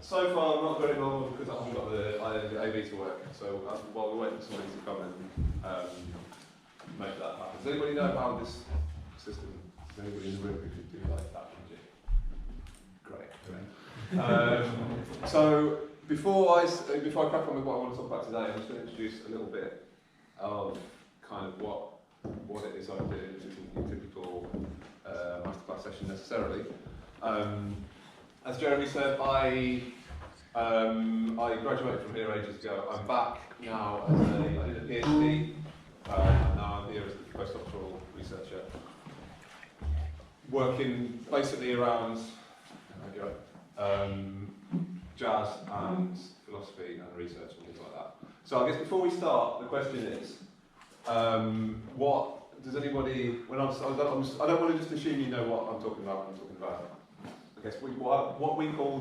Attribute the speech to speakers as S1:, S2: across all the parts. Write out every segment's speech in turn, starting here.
S1: so far not very long because I haven't got the AV to work. So while we're waiting for somebody to come and make that happen. Does anybody know how this system? Does anybody in the room who could do like that magic? Great. So before I crack on with what I want to talk about today, I'm just going to introduce a little bit of kind of what it is I do, which isn't your typical masterclass session necessarily. As Jeremy said, I graduated from here ages ago. I'm back now I did a PhD, and now I'm here as a postdoctoral researcher, working basically around jazz and philosophy and research and things like that. So I guess before we start, the question is, what does anybody? I don't want to just assume you know what I'm talking about when I'm talking about. I guess what we call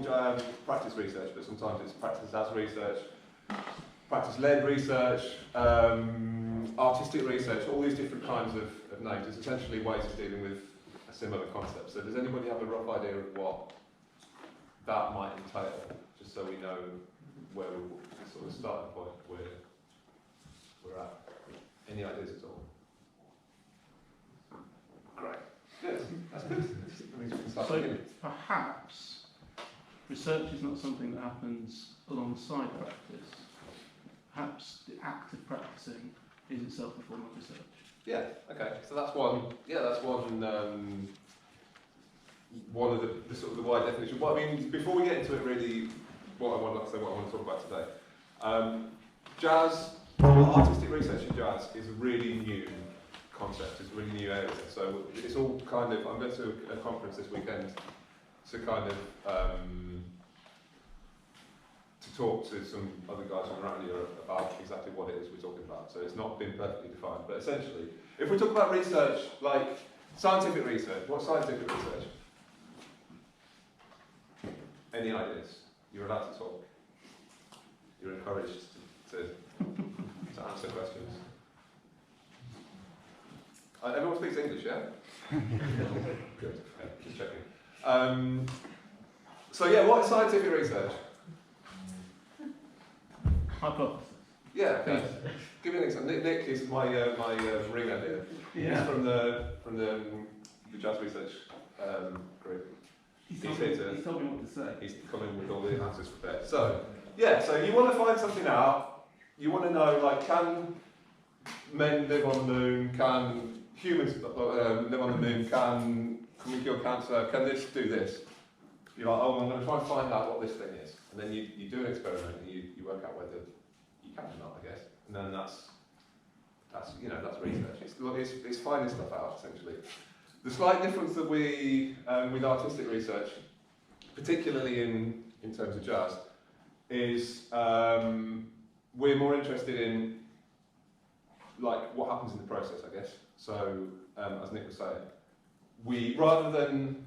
S1: practice research, but sometimes it's practice as research, practice-led research, artistic research, all these different kinds of names. It's essentially ways of dealing with a similar concept. So does anybody have a rough idea of what that might entail, just so we know where the sort of starting point we're at? Any ideas at all? Great. Good. That's good. That means we can start beginning.
S2: Perhaps research is not something that happens alongside practice. Perhaps the act of practicing is itself a form of research.
S1: Yeah. Okay. So that's one. Yeah, that's one. One of the sort of the wide definition. What I mean, before we get into it, really, what I want to talk about today. Jazz, artistic research in jazz is a really new concept. It's a really new area. So it's all kind of. I'm going to a conference this weekend to kind of to talk to some other guys from around here about exactly what it is we're talking about. So it's not been perfectly defined, but essentially, if we talk about research, like scientific research, what's scientific research? Any ideas? You're allowed to talk. You're encouraged to answer questions. Everyone speaks English, yeah? Good. Okay, just checking. So yeah, what is scientific research?
S2: Hypothesis.
S1: Yeah. Okay. Give me an example. Nick is my ringer here.
S2: Yeah.
S1: He's from the jazz research group.
S2: He's told me what to say.
S1: He's coming with all the answers prepared. So, yeah, so you want to find something out. You want to know, like, can men live on the moon? Can humans live on the moon? Can we cure cancer? Can this do this? You're like, oh, I'm going to try and find out what this thing is. And then you do an experiment and you work out whether you can or not, I guess. And then that's research. It's finding stuff out, essentially. The slight difference that we, with artistic research, particularly in terms of jazz, is we're more interested in like what happens in the process, I guess. So, as Nick was saying, we rather than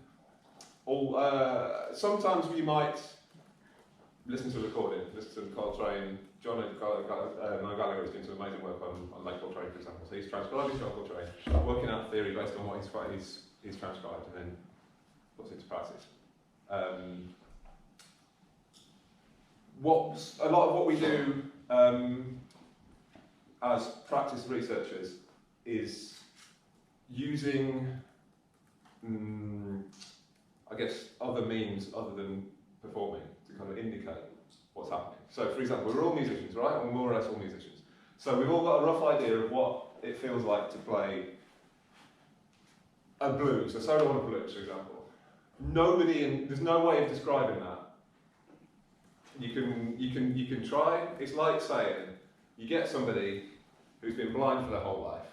S1: sometimes we might listen to a recording, listen to Coltrane. John O'Gallagher is doing some amazing work on Lake Coltrane, for example. So he's transcribed his John Coltrane, working out theory based on what he's transcribed, and then puts it into practice. A lot of what we do as practice researchers is using, I guess, other means other than performing to kind of indicate what's happening. So, for example, we're all musicians, right? We're more or less all musicians. So we've all got a rough idea of what it feels like to play a blues, a solo on a blues, for example. There's no way of describing that. You can try. It's like saying you get somebody who's been blind for their whole life.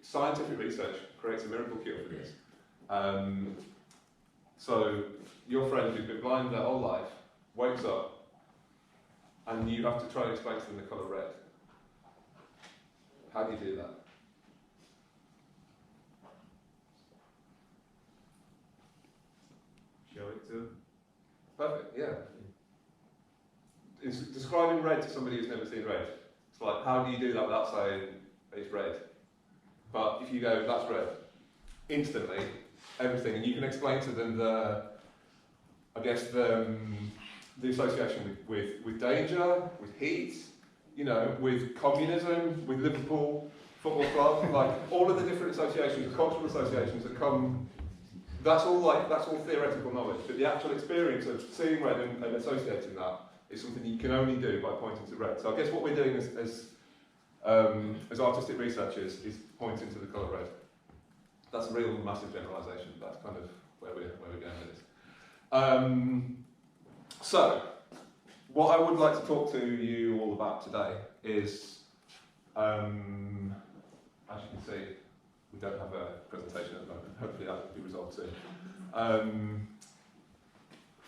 S1: Scientific research creates a miracle cure for this. So your friend who's been blind their whole life wakes up, and you have to try and explain to them the colour red. How do you do that?
S3: Show it to.
S1: Perfect, yeah. It's describing red to somebody who's never seen red. It's like, how do you do that without saying it's red? But if you go, that's red, instantly, everything, and you can explain to them the the association with danger, with heat, you know, with communism, with Liverpool Football Club, like all of the different associations, cultural associations that come. That's all theoretical knowledge. But the actual experience of seeing red and associating that is something you can only do by pointing to red. So I guess what we're doing as artistic researchers is pointing to the colour red. That's a real massive generalisation. That's kind of where we're going with this. So, what I would like to talk to you all about today is, as you can see, we don't have a presentation at the moment. Hopefully that will be resolved soon.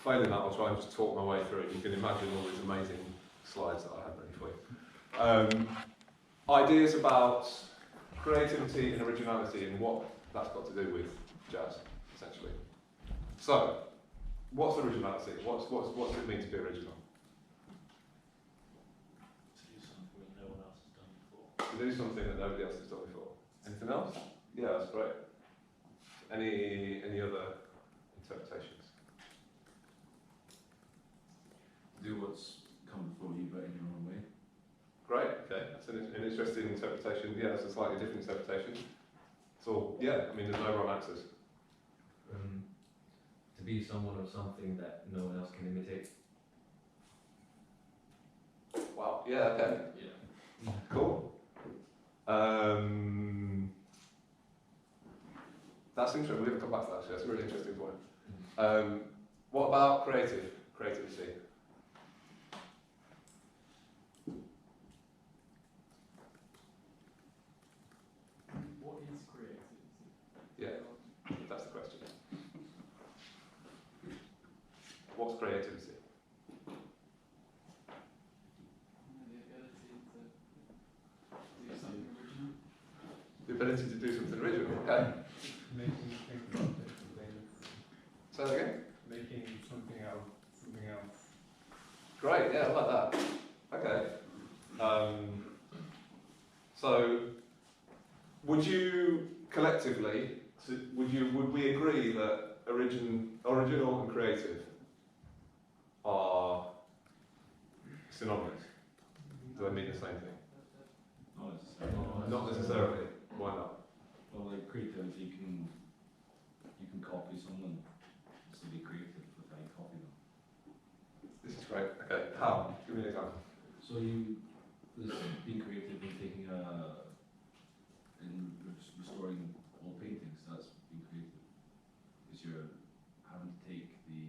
S1: Failing that, I'll try and just talk my way through it. You can imagine all these amazing slides that I have ready for you. Ideas about creativity and originality and what that's got to do with jazz, essentially. So, what's originality? What does it mean to be original? To do something that nobody else has done before. Anything else? Yeah, that's great. Any other interpretations?
S3: Do what's come before you, but in your own way.
S1: Great. Okay, that's an interesting interpretation. Yeah, that's a slightly different interpretation. So yeah, I mean, there's no wrong answers.
S4: To be someone or something that no one else can imitate.
S1: Wow. Yeah. Okay.
S4: Yeah.
S1: Cool. That's interesting. We're going to come back to that actually. That's a really interesting point. What about creativity?
S5: What is creativity?
S1: Yeah, that's the question. What's creativity?
S5: The ability to do something original.
S1: The ability to do something original. Okay.
S6: Making think about different things.
S1: Say that again.
S6: Making something else.
S1: Great. Yeah, I like that. Okay. So, would you collectively? Would we agree that original and creative are synonymous? Do they mean the same thing?
S3: Not necessarily.
S1: Not necessarily. Why not?
S3: Well, like creativity, you can copy someone. It's to be creative without you copy them.
S1: This is great. Okay. How? Give me an example.
S3: So there's being creative in taking in restoring old paintings. That's being creative, because you're having to take the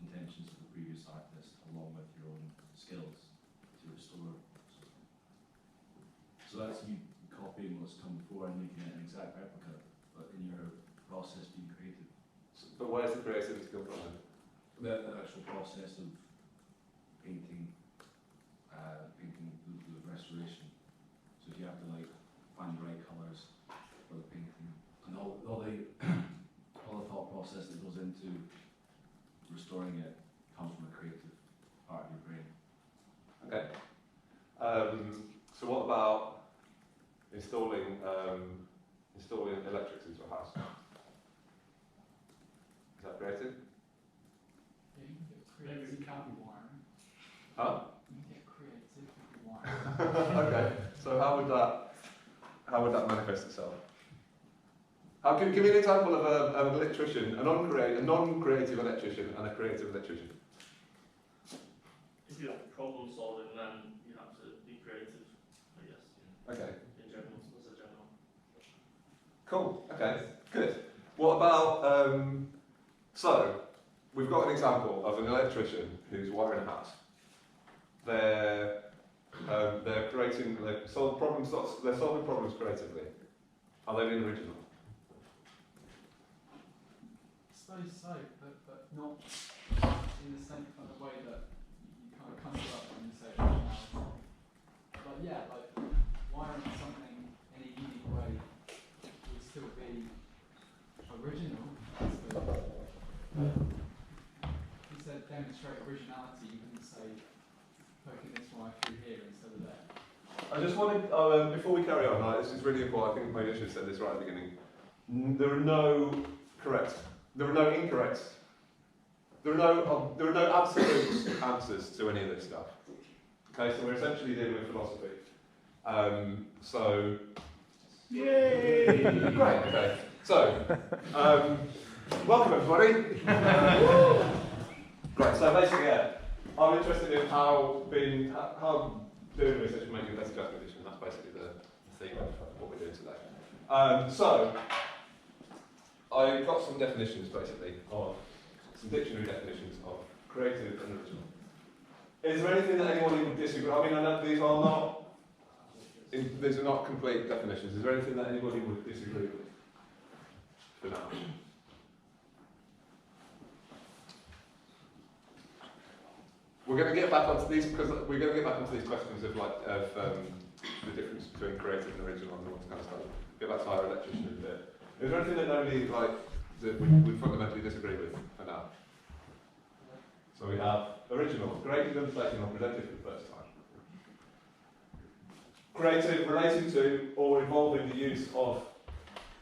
S3: intentions of the previous artist along with your own skills to restore. So that's you copying what's come before and making it an exact replica, but in your process being creative.
S1: So, but where's the creativity come from then?
S3: The actual process of painting, the restoration. So if you have to like find the right colours for the painting, and all the thought process that goes into restoring it comes from a creative part of your brain.
S1: Okay. So what about installing electrics into a house? Is that creative?
S5: Yeah, you can get creative. You can't be wiring.
S1: Huh?
S5: You can get creative with wiring.
S1: Okay. So how would that manifest itself? Give me an example of an electrician, a non-creative electrician, and a creative electrician.
S7: If you have problem solving, then you have to be creative, I guess.
S1: Okay.
S7: In general, as a general.
S1: Cool. Okay. Good. What about so we've got an example of an electrician who's wiring a house. They're solving problems creatively. Are they being original?
S5: I suppose so, but not in the same kind of way that you kind of come up when you say originality. But yeah, like wiring something in a unique way would still be original. You said demonstrate originality, you wouldn't say poking this wire through here instead of there.
S1: I just wanted, before we carry on, this is really important. I think maybe I should have said this right at the beginning. There are no incorrect there are no absolute answers to any of this stuff. Okay, so we're essentially dealing with philosophy. So, yay! Great. Okay. So, welcome everybody. Great. So basically, yeah, I'm interested in how doing research making a better judgment edition. That's basically the theme of what we're doing today. So, I got some definitions basically of some dictionary definitions of creative and original. Is there anything that anyone would disagree? I mean, I know these are not complete definitions. Is there anything that anybody would disagree with for now? We're going to get back onto these because we're going to get back onto these questions of the difference between creative and original and all this kind of stuff. Get back to higher electrician in a bit. Is there anything that nobody that we fundamentally disagree with for now? So we have original, created, undertaken, or presented for the first time. Creative, related to or involving the use of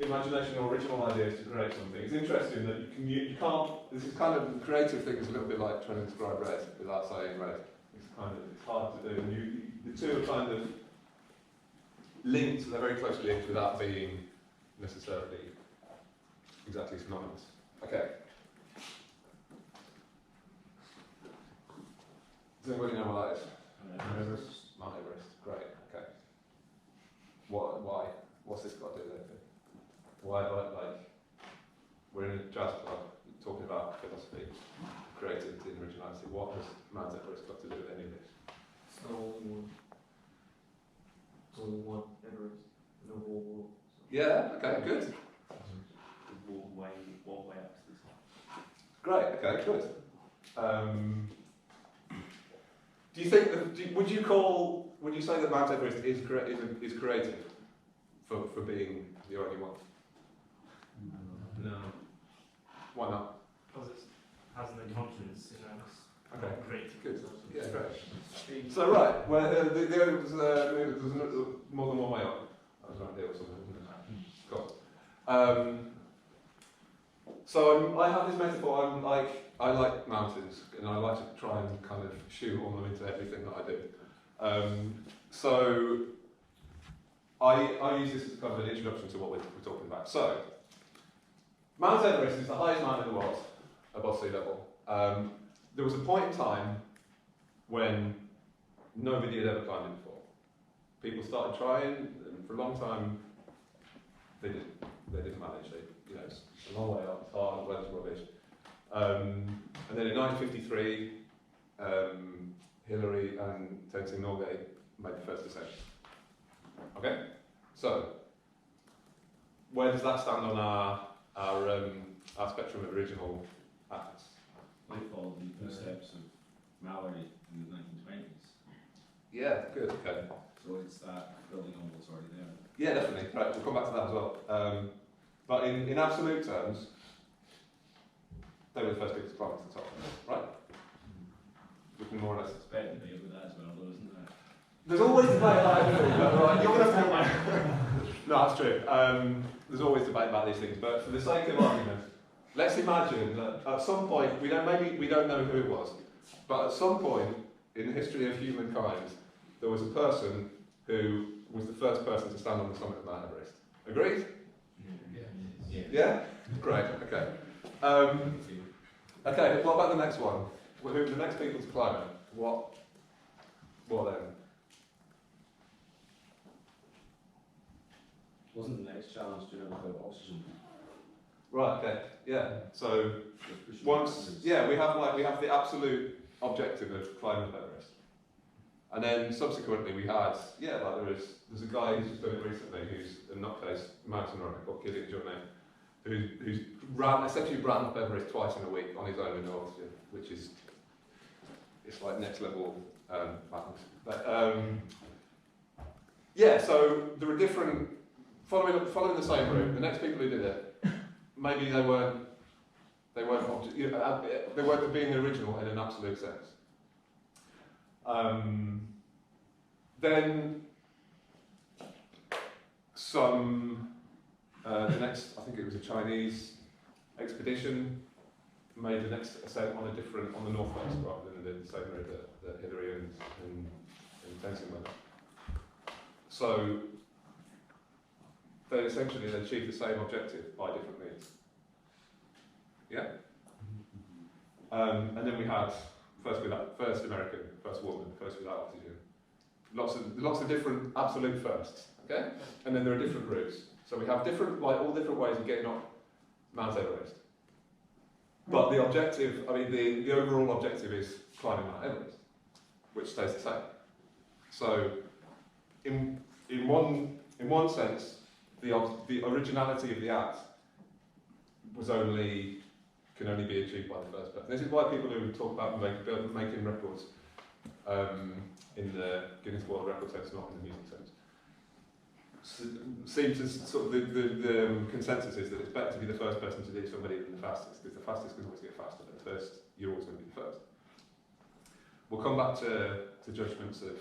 S1: imagination or original ideas to create something. It's interesting that you can't. This is kind of the creative thing is a little bit like trying to describe red without saying red. It's hard to do. And the two are kind of linked. They're very closely linked without being necessarily exactly synonymous. Okay. Does anybody know what that is? Mount Everest. Great. Okay. Why? What's this got to do with anything? Why, like, we're in a jazz club talking about philosophy, creativity, and originality. What has Mount Everest got to do with any of this?
S4: So what Everest? The whole.
S1: Yeah. Okay. Good.
S7: One way up to this one.
S1: Great. Okay. Good. Do you think that? Would you say that Mount Everest is creative for being the only one?
S4: No.
S1: Why not?
S7: Because it has no confidence in us.
S1: Okay.
S7: Creative.
S1: Good. Yeah, great. So right, well, there's more than one way up. I was right there or something, wasn't it? Cool. So I have this metaphor. I like mountains, and I like to try and kind of shoehorn them into everything that I do. So I use this as kind of an introduction to what we're talking about. So Mount Everest is the highest mountain in the world above sea level. There was a point in time when nobody had ever climbed it before. People started trying, and for a long time they didn't manage. It's a long way up, it's hard, the weather's rubbish. And then in 1953, Hillary and Tenzing Norgay made the first ascent. Okay, so where does that stand on our spectrum of original acts?
S3: I followed the footsteps of Mallory in the 1920s.
S1: Yeah, good. Okay.
S3: So it's that building on what's already there.
S1: Yeah, definitely. Right, we'll come back to that as well. But in absolute terms, they were the first people to climb to the top, right? We can more or less.
S3: It's better to be with that as well, though, isn't it?
S1: There's always debate about everything, but right, you're going to have to. No, that's true. There's always debate about these things, but for the sake of argument, let's imagine that at some point we don't know who it was, but at some point in the history of humankind, there was a person who was the first person to stand on the summit of Mount Everest. Agreed?
S3: Yeah.
S1: Yeah? Great. Okay. Okay. What about the next one? Who the next people to climb it? What then?
S3: Wasn't the next challenge to have oxygen?
S1: Right. Okay. Yeah. So once, yeah, we have the absolute objective of climbing Everest, and then subsequently we had, there's a guy who's just done it recently who's a nutcase mountain runner called Killian Jornet, who's essentially ran up Everest twice in a week on his own in oxygen, which is it's like next level mountains. But so there were different following the same route. The next people who did it, maybe they weren't being original in an absolute sense. Then the next, I think it was a Chinese expedition, made the next ascent on the northwest rather than the same road that Hillary and Tenzin went. So they essentially achieved the same objective by different means. Yeah. And then we had first American, first woman, first without oxygen. Lots of different absolute firsts. Okay. And then there are different routes. So we have all different ways of getting up Mount Everest. But the objective, I mean, the overall objective is climbing Mount Everest, which stays the same. So, in one sense, the originality of the act can only be achieved by the first person. This is why people who talk about making records in the Guinness World Record sense, not in the music sense, seems to sort of the consensus is that it's better to be the first person to do somebody than the fastest, because the fastest can always get faster, but the first, you're always going to be the first. We'll come back to judgments of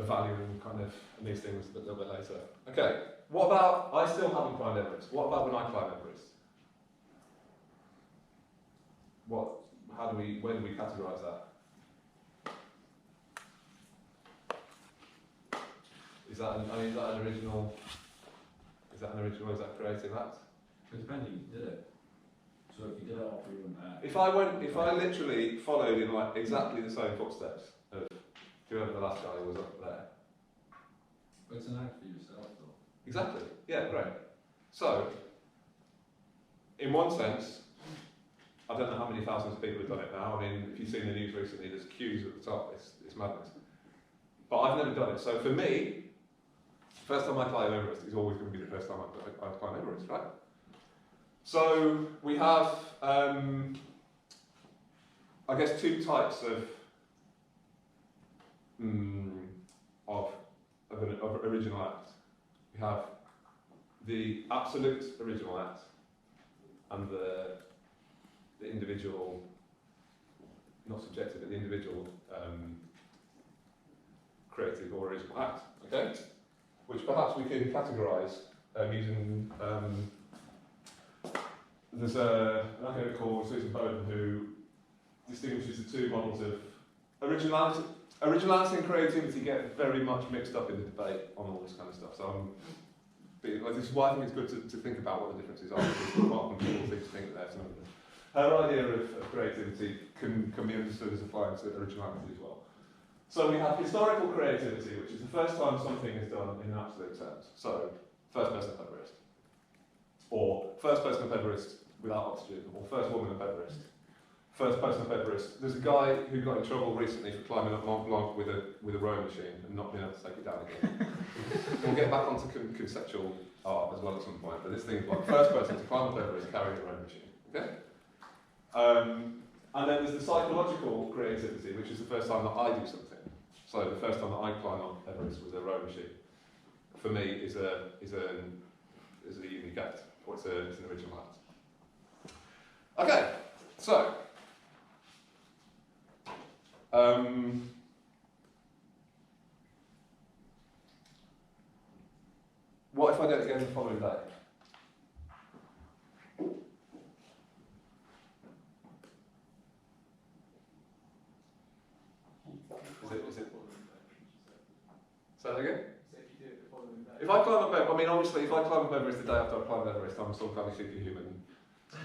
S1: value and kind of and these things a little bit later. Okay, what about, I still haven't climbed Everest. What about when I climb Everest? Where do we categorise that? Is that an original, is that a creative act?
S3: It depends if you did it. So if you did it off your own
S1: If I literally followed in like exactly the same footsteps of whoever the last guy was up there.
S3: But it's an act for yourself though.
S1: Exactly, yeah, great. So, in one sense, I don't know how many thousands of people have done it now. I mean, if you've seen the news recently, there's queues at the top, it's madness. But I've never done it. So for me, first time I climb Everest is always going to be the first time I climb Everest, right? So we have, I guess, two types of original act. We have the absolute original act and the individual, not subjective, but the individual creative or original act. Okay, which perhaps we can categorise using. There's an academic called Susan Bowden who distinguishes the two models of originality. Originality and creativity get very much mixed up in the debate on all this kind of stuff. So this is why I think it's good to think about what the differences are, because often people think that they're synonymous. Her idea of creativity can be understood as applying to originality as well. So we have historical creativity, which is the first time something is done in an absolute sense. So, first person up Everest. Or first person up Everest without oxygen, or first woman up Everest. First person up Everest. There's a guy who got in trouble recently for climbing up Mont Blanc with a rowing machine and not being able to take it down again. We'll get back onto conceptual art as well at some point, but this thing's like first person to climb up Everest carrying a rowing machine. Okay? And then there's the psychological creativity, which is the first time that I do something. So the first time that I climbed on Everest with a rowing machine, for me, is a unique act, or it's an original act. Okay, so what if I do it again the following day? Is it? Say that again?
S5: So if you do it the following day.
S1: If I climb up Everest, I mean, obviously, if I climb up Everest the day after I climb Everest, I'm some kind of superhuman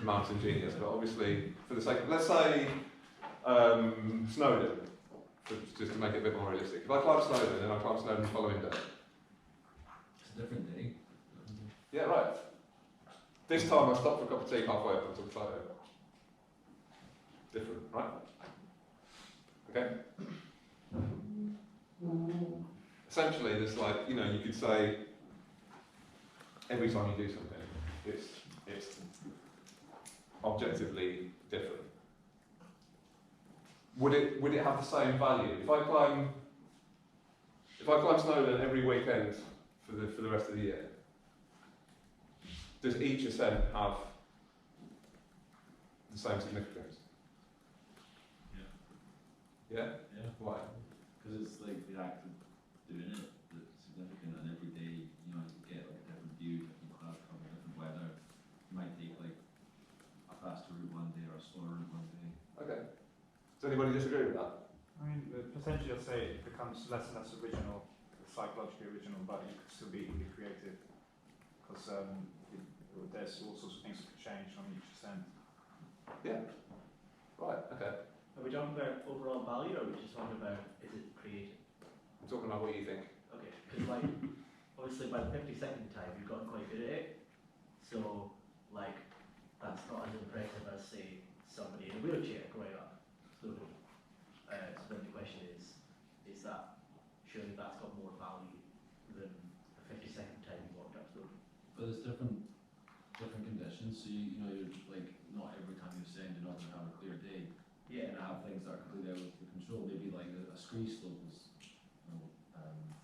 S1: mountain genius. But obviously, for the sake of, let's say, Snowdon, just to make it a bit more realistic. If I climb Snowdon, then I climb Snowdon the following day.
S3: It's a different day.
S1: Yeah, right. This time I stopped for a cup of tea halfway up and took a photo. Different, right? Okay? Essentially, there's like, you could say every time you do something, it's objectively different. Would it have the same value? If I climb Snowdon every weekend for the rest of the year, does each ascent have the same significance? Yeah. Yeah?
S3: Yeah.
S1: Why?
S3: Because it's like the act of doing it that's significant, and every day, you get like a different view, different cloud cover, different weather. You might take like
S1: Does anybody disagree with that?
S8: I mean, potentially I'd say it becomes less and less original, psychologically original, but you could still be equally creative, because there's all sorts of things that could change on each ascent.
S1: Yeah. Right, okay.
S7: Are we talking about overall value, or are we just talking about is it creative?
S1: I'm talking about what you think.
S7: Okay, because like, obviously by the 50-second time you've gotten quite good at it, so like, that's not as impressive as say somebody in a wheelchair going up slowly. So then the question is that, surely that's got more value than the 50-second time you walked up slowly?
S3: But there's different conditions, so you know, you're like, not every time you ascend you're not going to have a clear day.
S7: Yeah.
S3: You're going to have things that are completely out of your control. Maybe like a scree slope is, you know,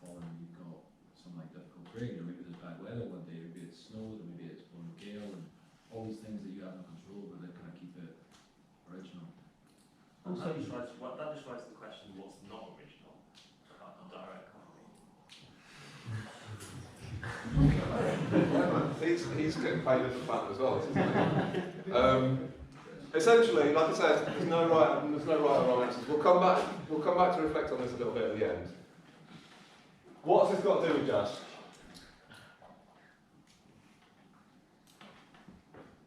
S3: falling and you've got some like difficult terrain, or maybe there's bad weather one day, or maybe it's snowed, or maybe it's blowing a gale, and all these things that you have no control over that kind of keep it original.
S7: Also, that just raises the question, what's not original about a direct copy?
S1: He's getting paid as a fan as well, isn't he? Essentially, like I said, there's no right or wrong answers. We'll come back to reflect on this a little bit at the end. What's this got to do with jazz?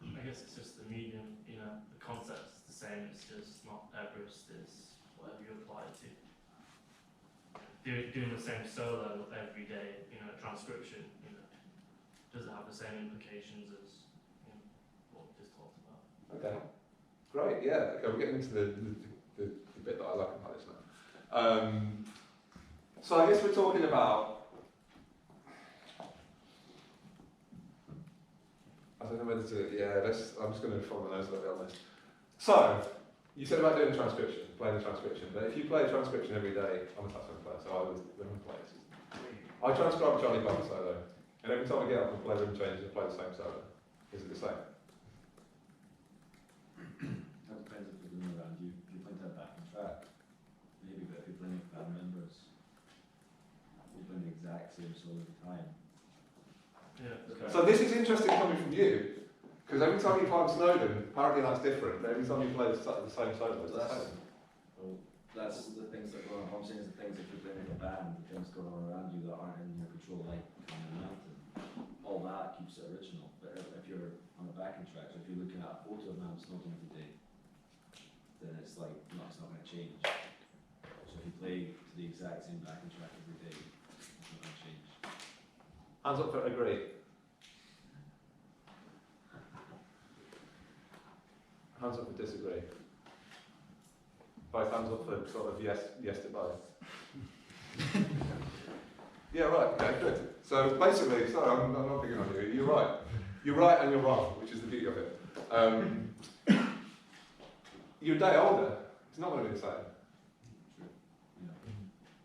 S7: I guess it's just the medium, you know, the concept's the same, it's just not Everest, it's whatever you apply it to. Doing the same solo every day, you know, transcription, you know, does it have the same implications as, you know, what we just talked about?
S1: Okay, great, yeah. Okay, we're getting into the bit that I like about this now. So I guess we're talking about, I don't know whether to, I'm just going to follow my nose a little bit on this. So, you said about doing transcription, playing the transcription, but if you play a transcription every day, I'm a saxophone player, so I was rhythm players. I transcribe Johnny Butler solo, and every time I get up and play rhythm changes and play the same solo. Is it the same?
S3: That depends if you're doing around you. If you're playing to a backing track, maybe, but if you're playing with band members, you're playing the exact same solo every time.
S7: Yeah. Okay.
S1: So this is interesting coming from you, because every time you climb Snowdon, apparently that's different, but every time you play the same solo, it's the same.
S3: Well, that's the things that go on. What I'm saying is the things if you're playing with a band, the things going on around you that aren't in your control, like climbing a mountain, all that keeps it original. But if you're on a backing track, so if you're looking at a photo of Mount Snowdon every day, then it's like, no, it's not going to change. So if you play to the exact same backing track every day, it's not going to change.
S1: Hands up for agree. Hands up for disagree. Both hands up for sort of yes to both. Yeah, right, okay, good. So basically, sorry, I'm not picking on you. You're right. You're right and you're wrong, which is the beauty of it. You're a day older. It's not going to be the same.
S3: True. Yeah.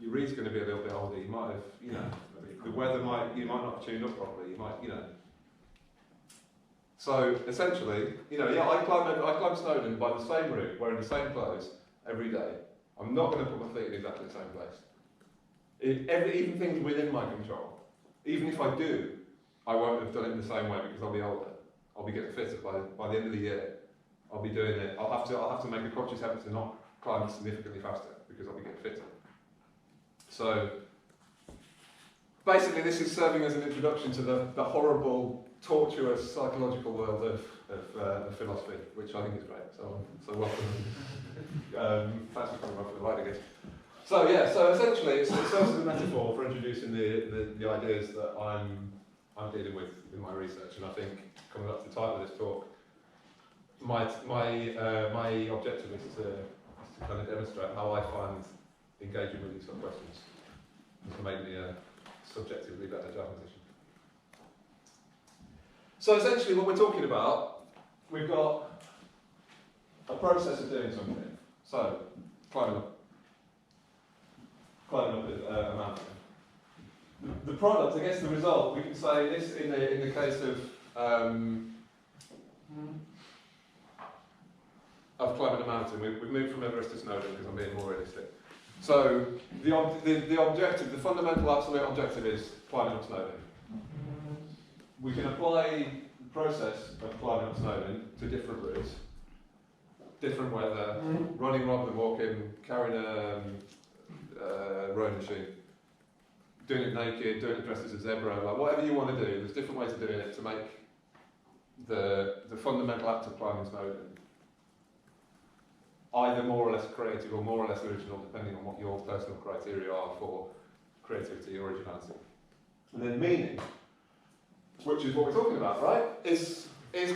S1: Your reed's going to be a little bit older. You might have, you know, the weather you might not have tuned up properly. You might, you know. So essentially, you know, yeah, I climb Snowdon by the same route, wearing the same clothes every day. I'm not going to put my feet in exactly the same place. Even things within my control. Even if I do, I won't have done it in the same way because I'll be older. I'll be getting fitter by the end of the year. I'll be doing it. I'll have to make a conscious effort to not climb significantly faster because I'll be getting fitter. So basically, this is serving as an introduction to the horrible, tortuous, psychological world of philosophy, which I think is great. So welcome. Thanks for coming up for the ride, I guess. So yeah, so essentially, it serves as a metaphor for introducing the ideas that I'm dealing with in my research, and I think coming up to the title of this talk, my objective is to kind of demonstrate how I find engaging with these sort of questions to make me a subjectively better jazz musician. So essentially, what we're talking about, we've got a process of doing something. So climbing up a mountain. The product, I guess, the result. We can say this in the case of climbing a mountain. We've moved from Everest to Snowdon because I'm being more realistic. So the objective, the fundamental absolute objective is climbing up Snowdon. We can apply the process of climbing up Snowdon to different routes. different weather, running rather than walking, carrying a rowing machine, doing it naked, doing it dressed as a zebra, like whatever you want to do, there's different ways of doing it to make the fundamental act of climbing Snowdon either more or less creative or more or less original, depending on what your personal criteria are for creativity or originality. And then meaning, which is what we're talking about, right? Is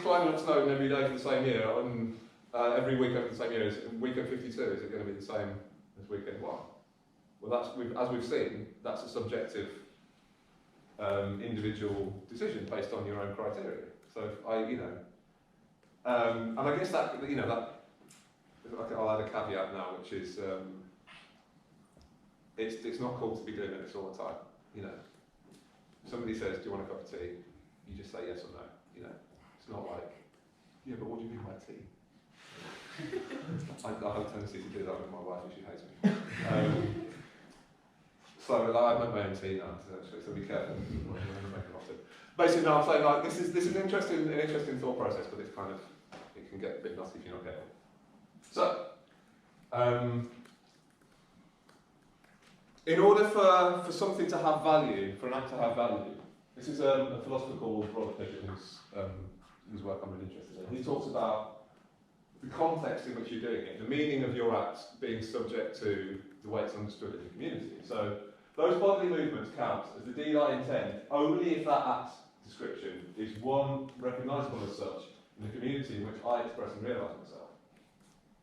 S1: climbing up Snowdon every day for the same year, and every weekend for the same year, is weekend 52, is it going to be the same as weekend 1? Well, as we've seen, that's a subjective individual decision based on your own criteria. So and I guess that, I'll add a caveat now, which is it's not cool to be doing this all the time. Somebody says, "Do you want a cup of tea?" You just say yes or no. It's not like, "Yeah, but what do you mean by tea?" I have a tendency to do that with my wife, and she hates me. So I make my own tea now, actually, so be careful when you make a lot of it. Basically, no, I'm saying this is an interesting thought process, but it can get a bit nasty if you're not careful. So, in order for something to have value, for an act to have value, this is a philosopher called Robert Fletcher, whose work I'm really interested in. He talks about the context in which you're doing it, the meaning of your act being subject to the way it's understood in the community. So, those bodily movements count as the deed I intend only if that act description is one recognisable as such in the community in which I express and realise myself.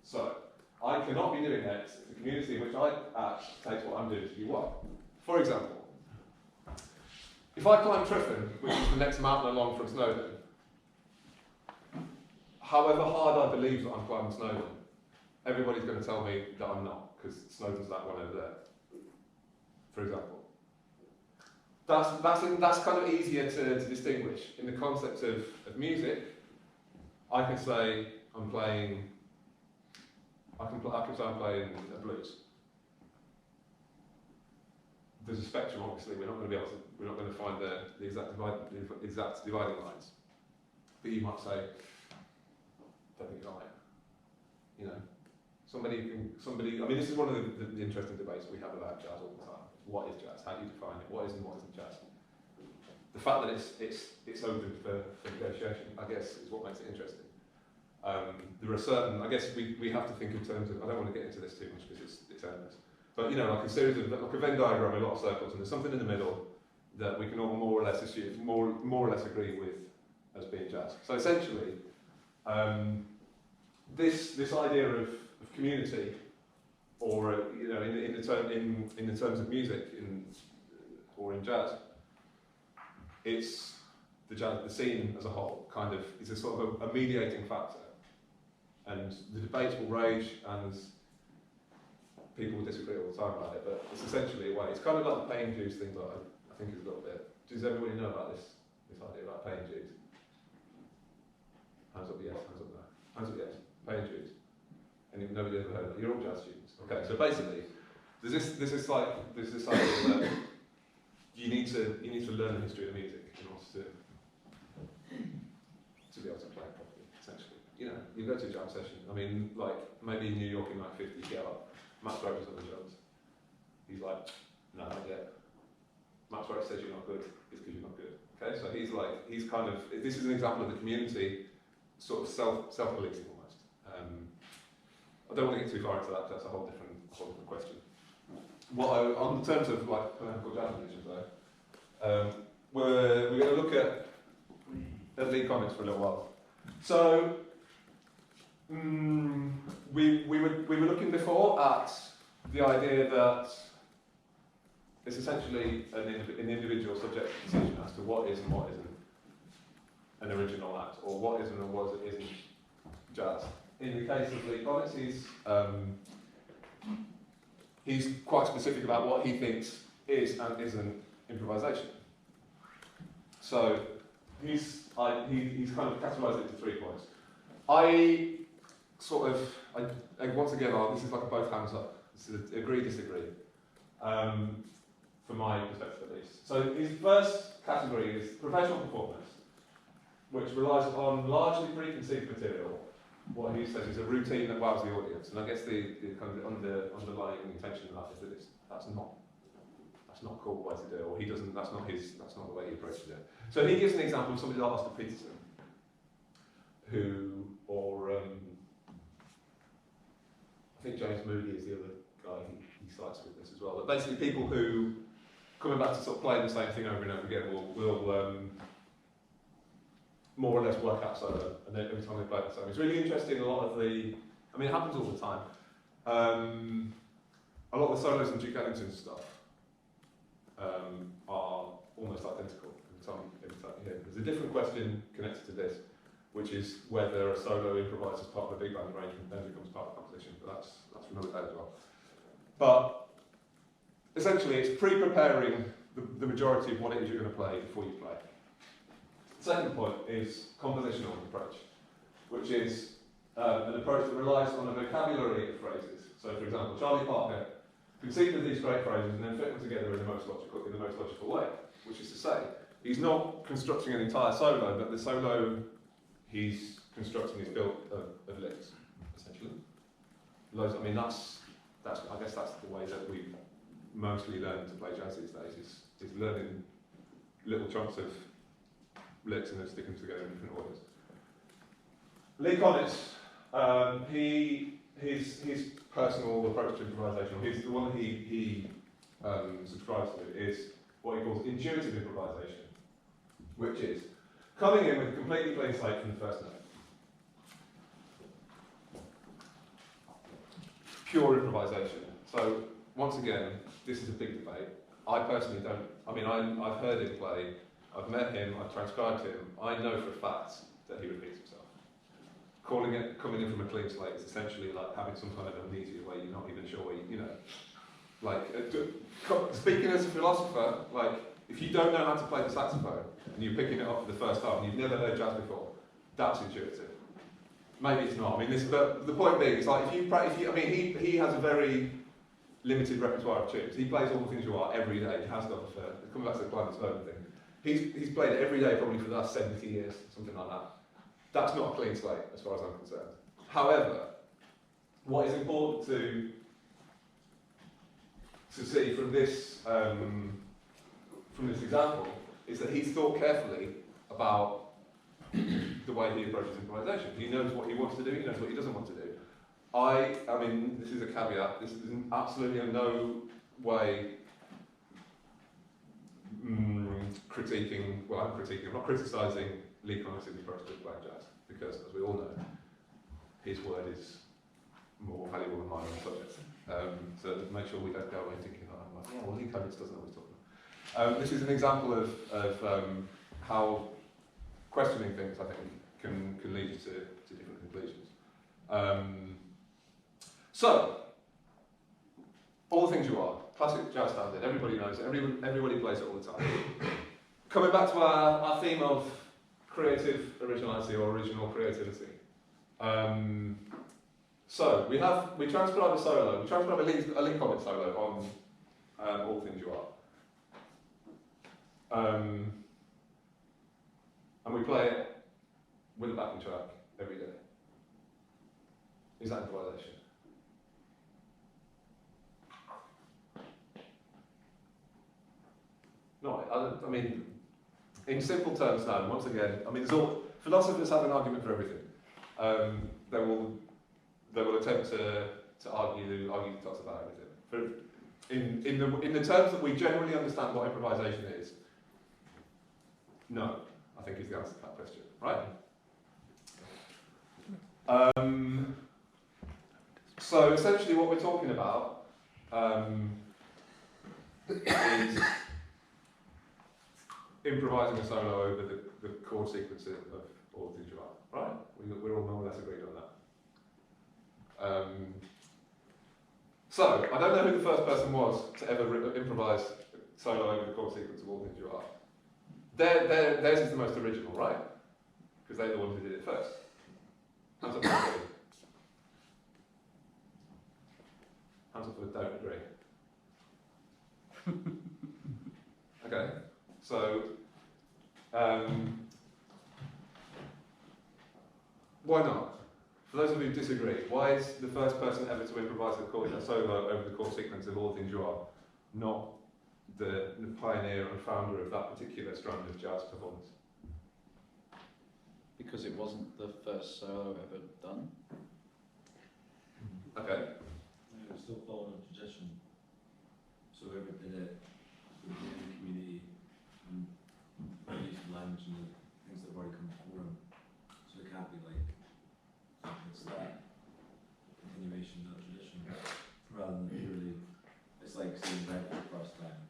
S1: So, I cannot be doing X if the community in which I act takes what I'm doing to be Y. For example, if I climb Triffin, which is the next mountain along from Snowdon, however hard I believe that I'm climbing Snowdon, everybody's going to tell me that I'm not, because Snowdon's that one over there. For example. That's kind of easier to distinguish. In the concept of music, I can say I'm playing a blues. There's a spectrum, obviously. We're not going to find the exact dividing lines. But you might say, don't think you're right. I mean, this is one of the interesting debates we have about jazz all the time. What is jazz? How do you define it? What is and what isn't jazz? The fact that it's open for negotiation, I guess, is what makes it interesting. There are certain, I guess we have to think in terms of, I don't want to get into this too much because it's endless, but like a series of, like a Venn diagram with a lot of circles, and there's something in the middle that we can all more or less assume, more or less agree with as being jazz. So essentially, this idea of community, or in the terms of music or in jazz, it's the scene as a whole kind of is a sort of a mediating factor, and the debates will rage and people will disagree all the time about it, but it's essentially a way. It's kind of like the paying dues thing that I think is a little bit. Does everybody know about this idea about paying dues? Hands up yes, hands up no. Hands up yes, paying dues. And nobody ever heard of it. You're all jazz students. Okay, so basically, there's this idea that you need to learn the history of the music in order to be able to play it properly. Essentially, you go to a jam session. I mean, like maybe in New York in like 50, you get up. Max Roach on the drums. He's like, no, not yet. Max Roach says you're not good. It's because you're not good. Okay, so he's kind of. This is an example of the community sort of self-policing almost. I don't want to get too far into that. That's a whole different question. On terms of like political jazz musicians though, we're going to look at lead comics for a little while. So we were looking before at the idea that it's essentially an individual subjective decision as to what is and what isn't an original act, or what is and what isn't jazz. In the case of Lee Konitz, he's quite specific about what he thinks is and isn't improvisation. So he's kind of categorised it into 3 points. Once again, this is like a both hands up. This is agree, disagree, from my perspective at least. So his first category is professional performance, which relies on largely preconceived material what he says is a routine that wows the audience, and I guess the kind of underlying intention of that is that that's not a cool way to do it, or he doesn't. That's not the way he approaches it. So he gives an example of somebody like Oscar Peterson, I think James Moody is the other guy he cites with this as well. But basically, people who coming back to sort of playing the same thing over and over again will more or less work out solo, and then every time they play the same. It's really interesting. A lot of it happens all the time. A lot of the solos in Duke Ellington's stuff are almost identical every time you hear them. There's a different question connected to this, which is whether a solo improvised as part of a big band arrangement then becomes part of the composition, but that's from another day as well. But essentially, it's pre-preparing the majority of what it is you're going to play before you play. The second point is compositional approach, which is an approach that relies on a vocabulary of phrases. So, for example, Charlie Parker conceived of these great phrases and then fit them together in the most logical way, which is to say, he's not constructing an entire solo, but the solo he's constructing is built of licks, essentially. I guess that's the way that we mostly learn to play jazz these days, is learning little chunks of licks and then sticking them together in different orders. Lee Konitz, his personal approach to improvisation, the one he subscribes to, is what he calls intuitive improvisation, which is coming in with a completely clean slate from the first note. Pure improvisation. So, once again, this is a big debate. I personally don't, I've heard him play, I've met him, I've transcribed him, I know for a fact that he repeats himself. Calling it coming in from a clean slate is essentially like having some kind of amnesia where you're not even sure where speaking as a philosopher, if you don't know how to play the saxophone and you're picking it up for the first time and you've never heard jazz before, that's intuitive. Maybe it's not. But the point being, it's like he has a very limited repertoire of tunes. He plays all the things you are every day. He has done for coming back to the climate slogan thing. He's played it every day probably for the last 70 years, something like that. That's not a clean slate as far as I'm concerned. However, what is important to see from this example is that he's thought carefully about the way he approaches improvisation. He knows what he wants to do, he knows what he doesn't want to do. This is a caveat, this is absolutely in no way I'm not criticising Lee Konitz's approach to playing jazz, because as we all know, his word is more valuable than mine on the subject. So make sure we don't go away thinking, Lee Konitz doesn't know what he's talking about. This is an example of how questioning things, I think, can lead you to different conclusions. So, all the things you are, classic jazz standard, everybody knows it, everybody plays it all the time. Coming back to our theme of creative originality or original creativity. So, we transcribe a solo, we transcribe a Lee Konitz solo on All Things You Are. And we play it with a backing track every day. Is that improvisation? No, in simple terms now, once again, philosophers have an argument for everything. They will attempt to argue thoughts about everything. In the terms that we generally understand what improvisation is, no, I think is the answer to that question, right? So essentially what we're talking about is improvising a solo over the chord sequence of All Things You Are, right? We're all more or less agreed on that. So, I don't know who the first person was to ever improvise solo over the chord sequence of All Things You Are. Theirs is the most original, right? Because they're the ones who did it first. Hands up for agree. Hands up for don't agree. Okay, so why not? For those of you who disagree, why is the first person ever to improvise a solo over the chord sequence of All Things You Are not the pioneer and founder of that particular strand of jazz performance?
S9: Because it wasn't the first solo ever done.
S1: Okay.
S3: Yeah, we're still following a tradition. So whoever did it within the community and used the language and the things that have already come before him. So it can't be like it's that continuation of that tradition rather than purely it's like seeing Red for the first time.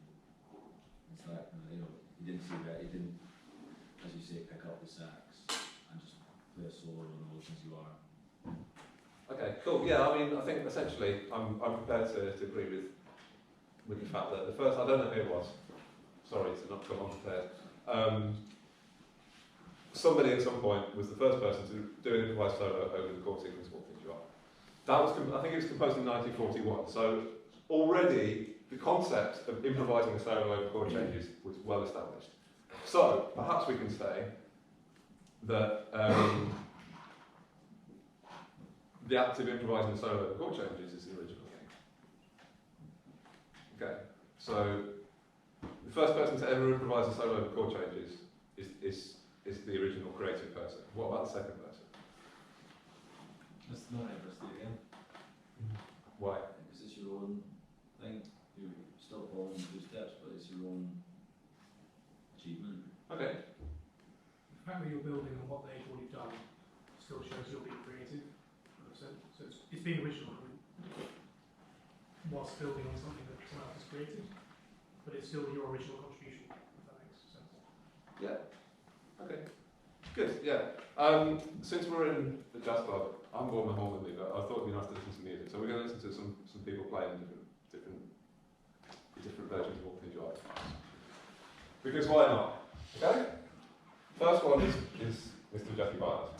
S3: It's like you know, he didn't see Red, he didn't, as you say, pick up the sax and just play a solo on All Things You Are.
S1: Okay, cool. Yeah, I mean, I think essentially I'm prepared to agree with the fact that the first, I don't know who it was, sorry to not come on prepared. Somebody at some point was the first person to do an improvised solo over the chord sequence of All Things You Are. That was, I think it was composed in 1941, so already the concept of improvising a solo over chord changes was well established. So perhaps we can say that the act of improvising a solo over chord changes is the original thing. Okay, so the first person to ever improvise a solo over chord changes is the original creative person. What about the second person?
S3: That's not ever again.
S1: Why?
S3: Because it's your own thing. You're still following the two steps, but it's your own achievement.
S1: Okay.
S10: The fact that you're building on what they've already done still shows you're being creative. So it's being original whilst building on something that someone else has created, but it's still your original contribution, if that makes sense.
S1: Yeah. Okay. Good. Yeah. Since we're in the jazz club, I'm more than horn with me, but I thought it'd be nice to listen to music. So we're going to listen to some people playing different versions of All Things You Are. Because why not? Okay. First one is Mr. Jackie Byers.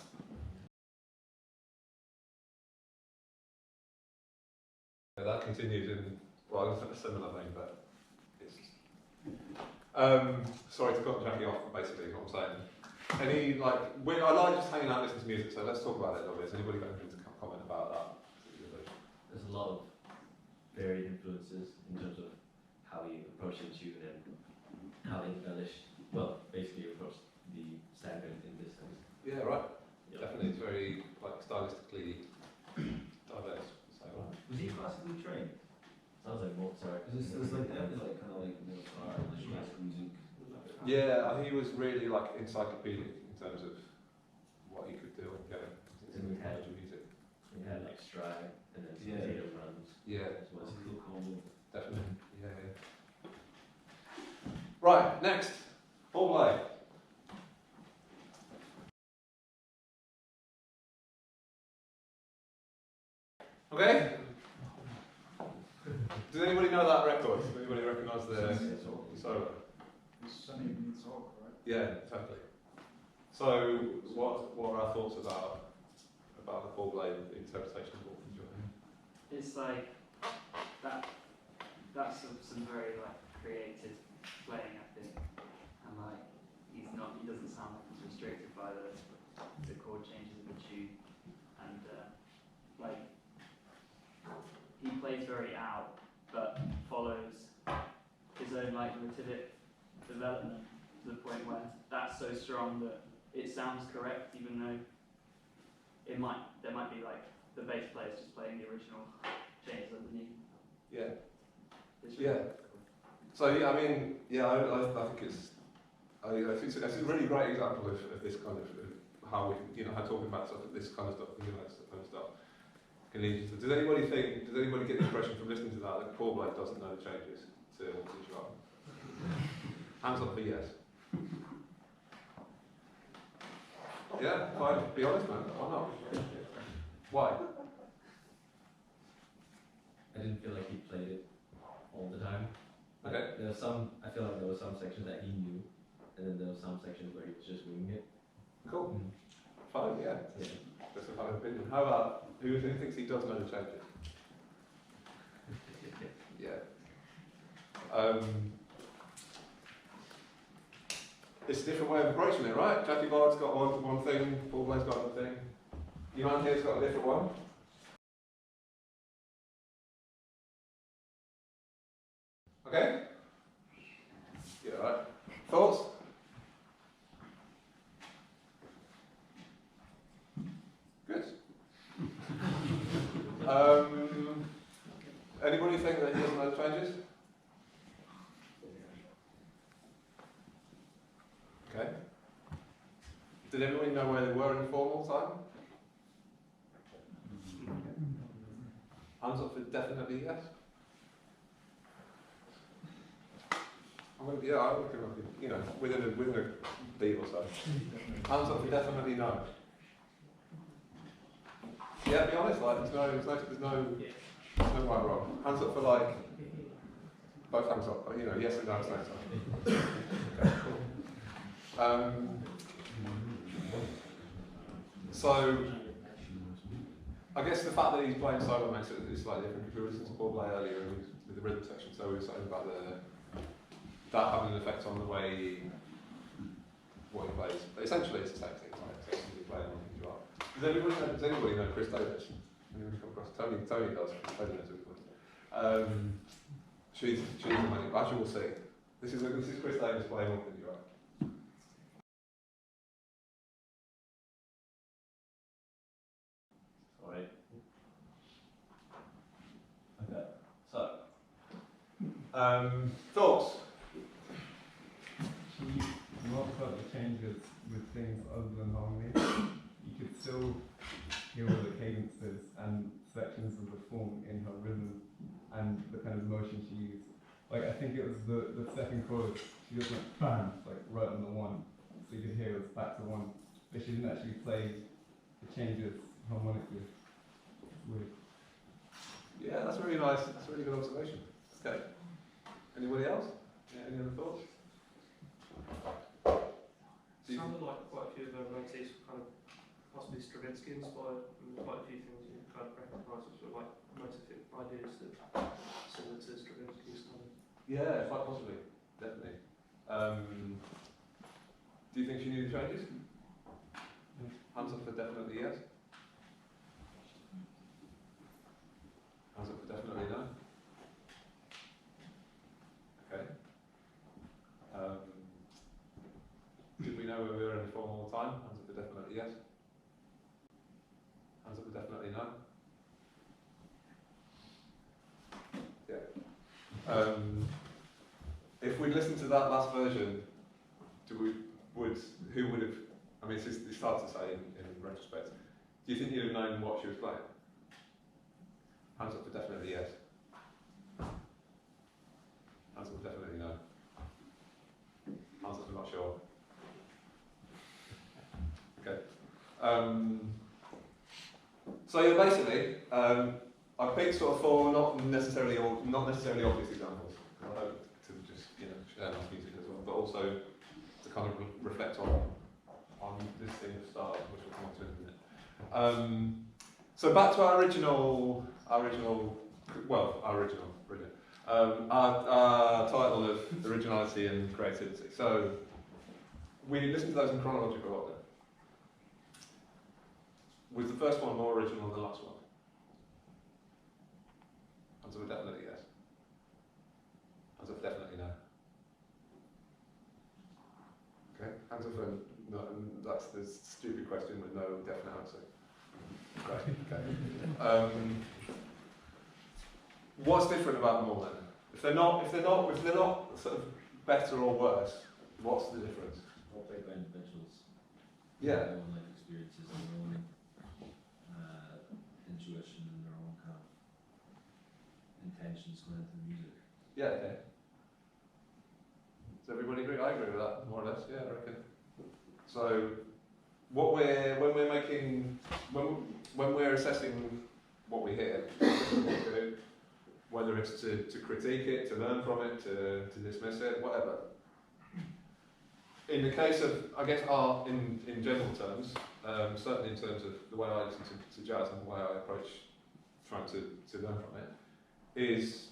S1: That continues in, well, a similar thing, but it's... sorry to cut Jackie off, basically, what I'm saying. I like just hanging out and listening to music, so let's talk about it a little bit. Has anybody got anything to comment about that?
S7: There's a lot of varied influences in terms of how he approached the tune and how he embellished, well, basically approached the standard in this sense.
S1: Yeah, right.
S7: Yep.
S1: Definitely, it's very stylistically diverse. So,
S3: Was he classically trained?
S7: Sounds like Mozart.
S3: Is this like that? Is like kind of like Mozart, classical music?
S1: yeah, he was really encyclopedic in terms of what he could do and get into the knowledge of music.
S7: We had stride and then
S3: Yeah.
S7: potato runs.
S1: Yeah,
S7: As well.
S3: What's a cool combo?
S1: definitely. Yeah. Right, next, Paul Blay. Okay. Does anybody know that record? Does anybody recognise the solo? Yeah, exactly. So, what are our thoughts about the Paul Blay interpretation of All Things You Are?
S11: It's like that's some very creative playing, I think, and he doesn't sound like he's restricted by the chord changes of the tune, and he plays very out, but follows his own motivic development to the point where that's so strong that it sounds correct, even though there might be the bass player's just playing the original changes underneath.
S1: Yeah.
S11: It's
S1: Yeah. So I mean, I think it's a really great example of this kind of how we how talking about this kind of stuff, can lead you to. Does anybody get the impression from listening to that Paul Blay doesn't know the changes to All Things You Are? Hands up for yes. Yeah, fine. Be honest, man. Why not? Why?
S7: I didn't feel like he played it all the time.
S1: Okay.
S7: I feel like there were some sections that he knew, and then there were some sections where he was just winging it.
S1: Cool. Fine, yeah. That's a fine opinion. How about who thinks he does know the changes? Yeah. It's a different way of approaching it, right? Jackie Bard's got one thing, Paul Blay's got another thing. Your man here's got a different one. Okay? Yeah, alright. Thoughts? Good. Anybody think that he doesn't know the changes? Okay. Did everybody know where they were in formal time? Hands up for definitely yes. I'm gonna, yeah, I reckon, you know, within a beat or so. Hands up for definitely no. Yeah, be honest, like there's no right or wrong. Hands up for like both hands up, you know, yes and no at the same time. Okay, cool. So I guess the fact that he's playing solo makes it slightly different, because we were listening to Paul play earlier with the rhythm section, so we were saying about that having an effect on the way what he plays. But essentially it's the same thing, right? So he's playing on things you are. Does anybody know Chris Davis? Anybody come across? Tony does. Tony knows who he plays. She's amazing, as you will see. This is Chris Davis playing on things you are.
S3: Sorry. Okay, so.
S1: Thoughts?
S6: You talked about the changes with things other than harmony. You could still hear all the cadences and sections of the form in her rhythm and the kind of motion she used. Like, I think it was the second chorus, she just went bam, like right on the one. So you could hear it was back to one. But she didn't actually play the changes harmonically. It's weird.
S1: Yeah, that's really nice. That's a really good observation. Okay. Anybody else? Yeah, any other thoughts?
S4: Sounded like quite a few of the motifs were kind of possibly Stravinsky inspired, and quite a few things you kind of recognise as sort of like motivic ideas that similar to Stravinsky's kind of.
S1: Yeah, quite possibly, definitely. Do you think she knew the changes? Hands up for definitely yes. Hands up for definitely no. Okay. Did we know where we were in formal time? Hands up for definitely yes. Hands up for definitely no. Yeah. If we'd listened to that last version, who would have? I mean, it's hard to say in retrospect. Do you think you'd have known what she was playing? Hands up for definitely yes. Hands up for definitely no. Hands up for not sure. Okay. So yeah, basically, I picked sort of four not necessarily obvious examples. I hope to just share nice music as well, but also to kind of reflect on this thing of style, which we'll come on to in a minute. So back to our original, brilliant. Our title of originality and creativity. So we listened to those in chronological order. Was the first one more original than the last one? Hands up, definitely yes. Hands up, definitely no. Okay, hands up for no, that's the stupid question with no definite answer. Great, okay. What's different about them all then? If they're not sort of better or worse, what's the difference?
S3: All played by individuals.
S1: Yeah.
S3: Their own life experiences and their own intuition and their own kind of intentions going into the music.
S1: Yeah, okay. Does everybody agree? I agree with that, more or less, yeah, I reckon. So, when we're assessing what we hear, whether it's to critique it, to learn from it, to dismiss it, whatever. In the case of, I guess, art in general terms, certainly in terms of the way I listen to jazz and the way I approach trying to learn from it, is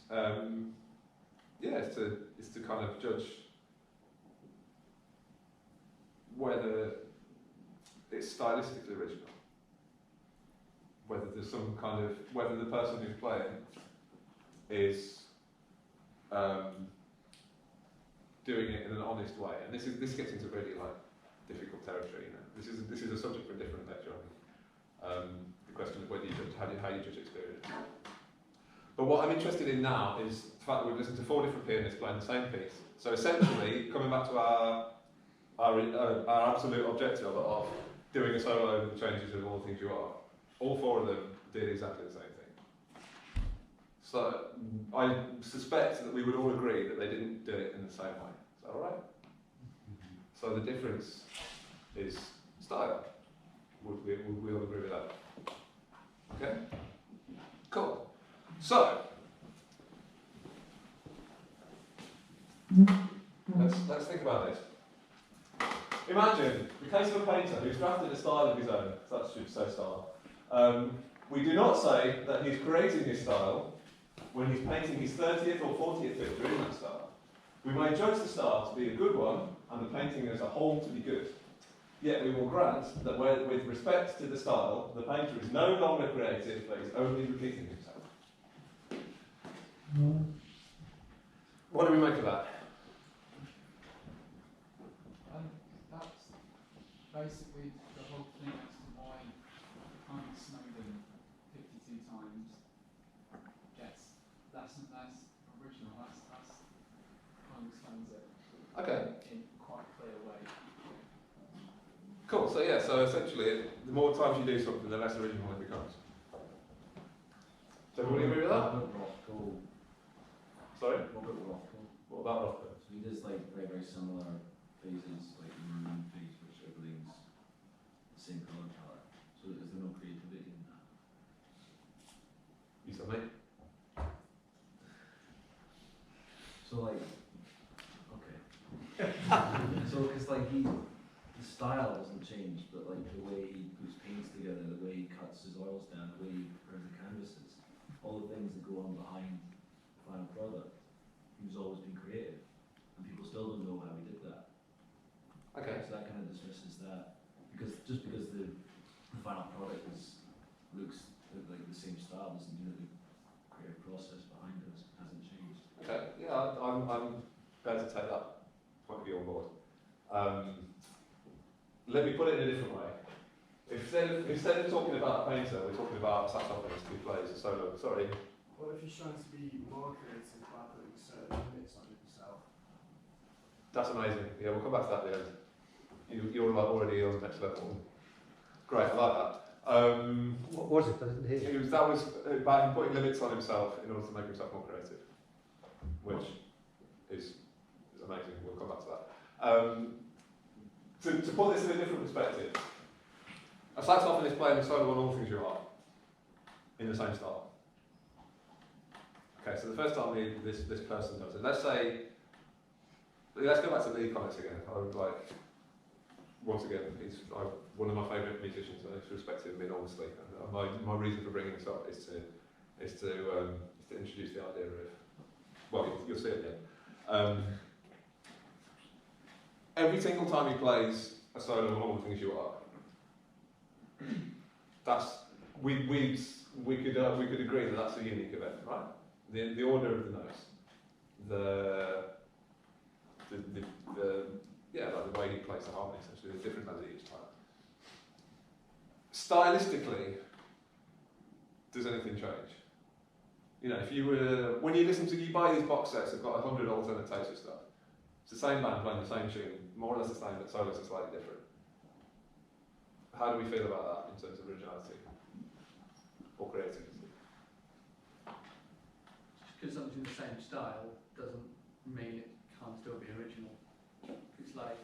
S1: to kind of judge whether it's stylistically original. whether there's some kind of, whether the person who's playing is doing it in an honest way. And this gets into really like difficult territory. You know, this is a subject for a different lecture. The question of whether you judge, how you judge experience. But what I'm interested in now is the fact that we've listened to 4 different pianists playing the same piece. So essentially, coming back to our absolute objective of doing a solo over the changes of All the Things You Are, all 4 of them did exactly the same thing. So I suspect that we would all agree that they didn't do it in the same way. Is that all right? So the difference is style. We all agree with that? Okay? Cool. So, let's think about this. Imagine the case of a painter who's drafted a style of his own. That should say style. We do not say that he's creating his style when he's painting his 30th or 40th picture in that style. We may judge the style to be a good one and the painting as a whole to be good. Yet we will grant that with respect to the style, the painter is no longer creative, but is only repeating himself. What do we make of that?
S5: That's basically the whole thing as to why Hans Snowden 52 times gets that's original. That's understands it in quite a clear way.
S1: Cool. So yeah. So essentially, the more times you do something, the less original it becomes. Does everybody agree with that? Sorry?
S3: What about Rothko?
S1: What about Rothko?
S3: So he does like very, very similar phases, like the maroon phase, which everything's the same colour palette. So is there no creativity in that?
S1: You said me?
S3: So like, okay. So because like the style doesn't change, but like the way he puts paints together, the way he cuts his oils down, the way he prepares the canvases, all the things that go on behind the final product. He's always been creative, and people still don't know how he did that.
S1: Okay.
S3: So that kind of dismisses that, because just because the final product looks like the same style doesn't mean that the creative process behind it hasn't changed.
S1: Okay. Yeah, I'm prepared to take that point of view on board. Let me put it in a different way. Instead of talking about a painter, we're talking about a saxophonist who plays a solo. Sorry.
S12: What if he's trying to be more creative by putting certain limits on himself?
S1: That's amazing. Yeah, we'll come back to that at the end. You're like already on the next level. Great, I like that.
S13: What was it? I didn't hear.
S1: That was about him putting limits on himself in order to make himself more creative, which is amazing. We'll come back to that. To put this in a different perspective, a saxophonist playing a solo on All Things You Are in the same style. Okay, so the first time this person does it, let's go back to Lee Konitz again. I would like, once again, he's one of my favourite musicians. I respect him enormously. And my reason for bringing this up is to introduce the idea of, well, you'll see it then. Every single time he plays a solo on All the Things You Are, we could agree that that's a unique event, right? The order of the notes, the way he plays the harmony, essentially, a different melody each time. Stylistically, does anything change? You know, if you were, when you buy these box sets, they've got 100 alternate takes of stuff. It's the same band playing the same tune, more or less the same, but solos are slightly different. How do we feel about that in terms of originality or creativity?
S2: Just because something's in the same style doesn't mean it can't still be original. It's like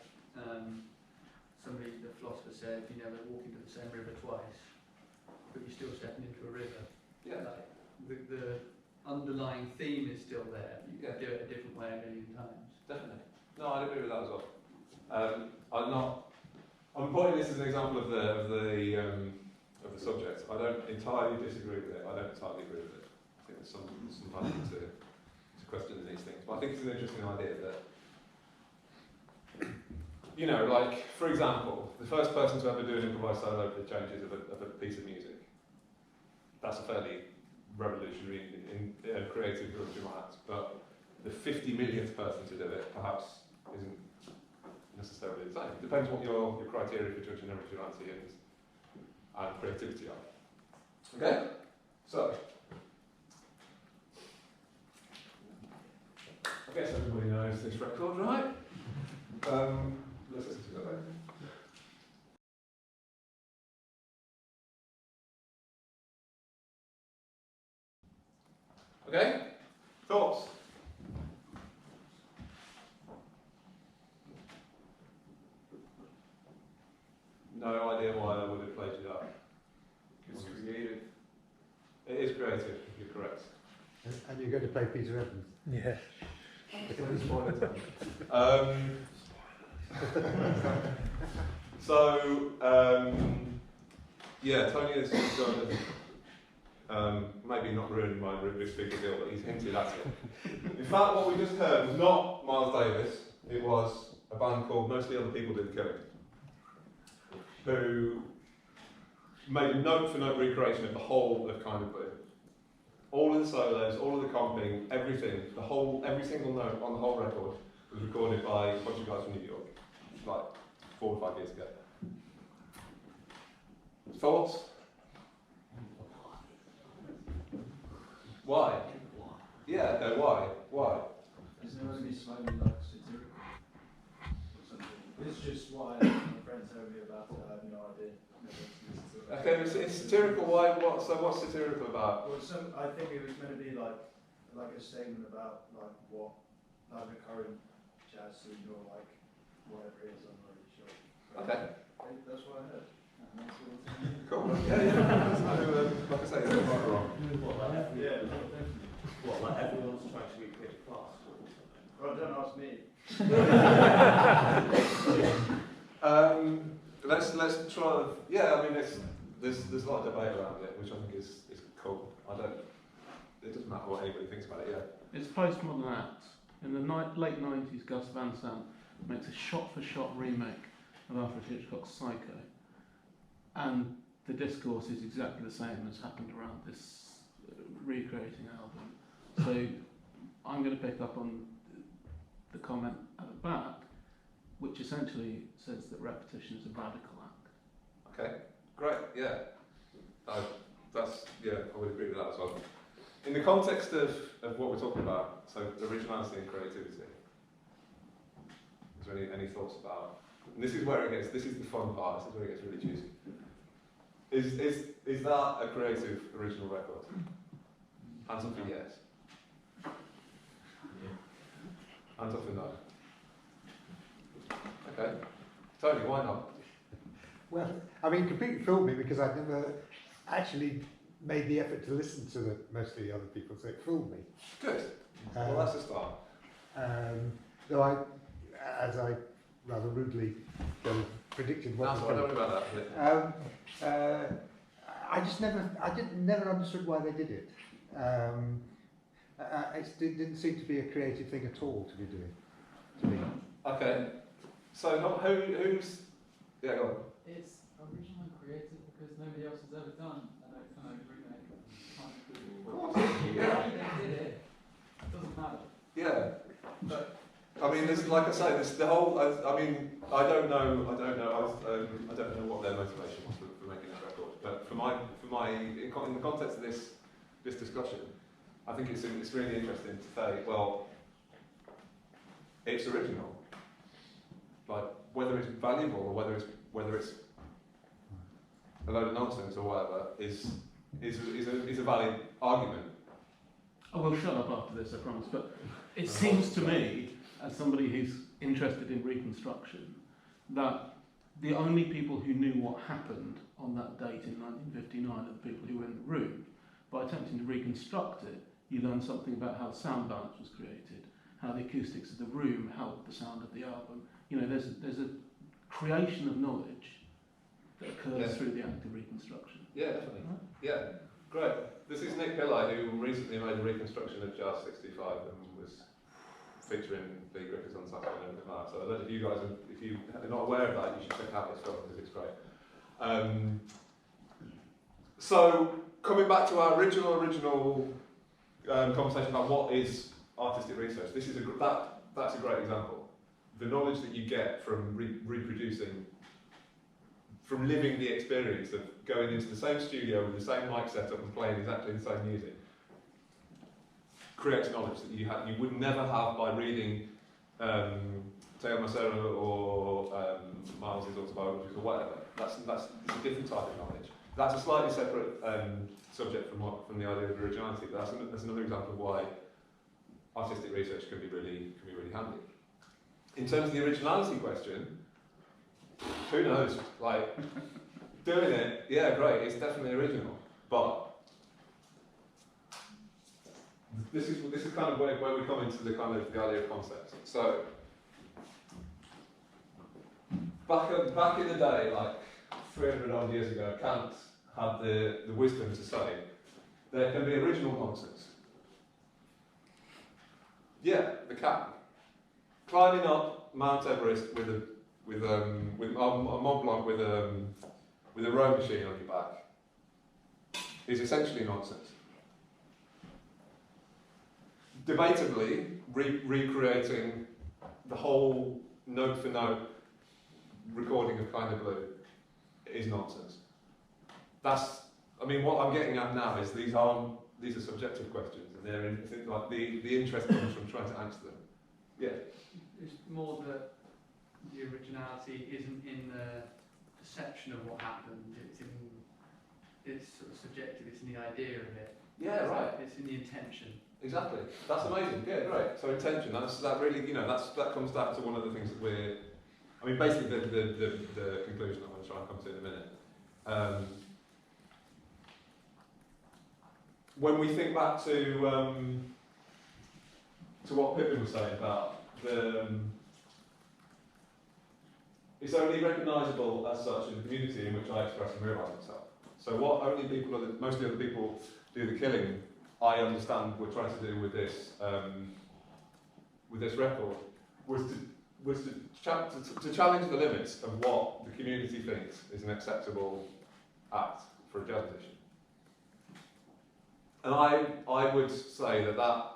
S2: the philosopher said, you never walk into the same river twice, but you're still stepping into a river.
S1: Yeah.
S2: Like the underlying theme is still there. You can do it a different way a million times.
S1: Definitely. No, I'd agree with that as well. I'm pointing this as an example of the subject. I don't entirely disagree with it. I don't entirely agree with it. I think there's some value to questioning these things. But I think it's an interesting idea that, you know, like, for example, the first person to ever do an improvised solo for the changes of a piece of music that's a fairly revolutionary in creative original act, but the 50 millionth person to do it perhaps isn't necessarily the same. It depends what your criteria for judging originality and creativity are. Okay? So, I guess everybody knows this record, right? Let's listen to that. Okay? Thoughts? No idea why I would have played you that.
S8: It's creative.
S1: It is creative, you're correct.
S13: And you're going to play Peter Evans?
S10: Yeah.
S1: Yeah, Tony has done maybe not ruined my Rubik's Figure deal, but he's hinted at it. In fact, what we just heard was not Miles Davis, it was a band called Mostly Other People Do the Killing, who made a note-for-note recreation of the whole of Kind of Blue. All of the solos, all of the comping, everything, every single note on the whole record was recorded by a bunch of guys from New York, like 4 or 5 years ago. Thoughts? Why? Yeah, no, why? Why?
S14: Is there going to be slightly like satirical or something? It's just why my friends told me about it. I have no idea.
S1: Okay, it's satirical. Why? What? So what's satirical about?
S14: Well, I think it was meant to be like a statement about like what like the current jazz scene or like whatever it is. I'm not really sure.
S1: Okay.
S14: That's what I heard.
S1: Cool. Yeah. Like I say, it's right or wrong.
S14: Yeah.
S3: What, like everyone's trying to recreate a class or something?
S14: Well, don't ask me.
S1: Let's try. Yeah, I mean, there's a lot of debate around it, which I think is cool. It doesn't matter what anybody thinks about it. Yeah.
S2: It's postmodern act. In the late 90s, Gus Van Sant makes a shot-for-shot remake of Alfred Hitchcock's Psycho, and the discourse is exactly the same as happened around this recreating album. So I'm going to pick up on the comment at the back, which essentially says that repetition is a radical act.
S1: Okay, great, yeah. I would agree with that as well. In the context of what we're talking about, so originality and creativity, is there any thoughts about? And this is where it gets. This is the fun part. This is where it gets really juicy. Is that a creative original record? Hands up for yes. Hands up for no. Okay. Tony, why not?
S13: Well, I mean, completely fooled me because I've never actually made the effort to listen to mostly other people, so it fooled me.
S1: Good. Well, that's a start.
S13: Though as I rather rudely predicted what was
S1: I don't know about
S13: that. I never understood why they did it. It didn't seem to be a creative thing at all to be doing, to me.
S1: Okay. So who's... Yeah, go on.
S5: It's original and creative because nobody else has ever done an remake.
S1: Of course. Yeah.
S5: They did it. It doesn't matter.
S1: Yeah. But, I mean, there's, like I say, there's the whole. I mean, I don't know what their motivation was for making this record. But in the context of this discussion, I think it's really interesting to say, well, it's original. Like whether it's valuable or whether it's a load of nonsense or whatever is a valid argument.
S2: I will shut up after this, I promise. But it seems to me, as somebody who's interested in reconstruction, that the only people who knew what happened on that date in 1959 are the people who were in the room. By attempting to reconstruct it, you learn something about how sound balance was created, how the acoustics of the room helped the sound of the album. You know, there's a creation of knowledge that occurs through the act of reconstruction.
S1: Yeah, definitely. Right? Yeah, great. This is Nick Pillai, who recently made a reconstruction of Jazz 65 and was featuring Lee Griffiths on saxophone and everything like that. So I don't know if you guys, if you're not aware of that, you should check out this film because it's great. So coming back to our original conversation about what is artistic research, this is that's a great example. The knowledge that you get from reproducing, from living the experience of going into the same studio with the same mic setup and playing exactly the same music, creates knowledge that you would never have by reading Teo Macero or Miles's autobiographies or whatever. That's a different type of knowledge. That's a slightly separate subject from the idea of originality, but that's another example of why artistic research can be really handy. In terms of the originality question, who knows? Like, doing it, yeah, great, it's definitely original, but this is kind of where we come into the kind of the idea of concept. So back in the day, like 300 odd years ago, Kant had the wisdom to say there can be original nonsense. Yeah, the can. Climbing up Mount Everest with a Mont Blanc with a row machine on your back is essentially nonsense. Debatably, recreating the whole note for note recording of Kind of Blue is nonsense. I mean, what I'm getting at now is these are subjective questions, and like the interest comes from trying to answer them. Yeah.
S15: It's more that the originality isn't in the perception of what happened. It's sort of subjective. It's in the idea of it.
S1: Yeah, right.
S15: It's in the intention.
S1: Exactly. That's amazing. Yeah, great. So intention. That really, that comes back to one of the things that we're. I mean, basically the conclusion I'm going to try and come to in a minute. When we think back to what Pippin was saying about it's only recognisable as such in the community in which I express and realise myself. So what mostly other people do the killing, I understand we're trying to do with this record, was to challenge the limits of what the community thinks is an acceptable act for a jazz musician. And I would say that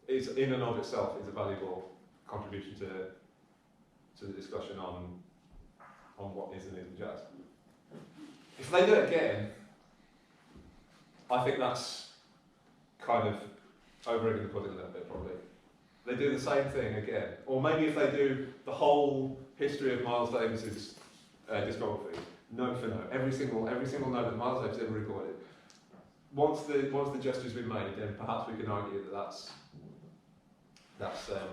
S1: is in and of itself is a valuable contribution to the discussion on what is and isn't jazz. If they do it again, I think that's kind of over-egging the pudding a little bit, probably. They do the same thing again. Or maybe if they do the whole history of Miles Davis's discography, note for note, every single note that Miles Davis ever recorded, once the gesture's been made, then perhaps we can argue that that's going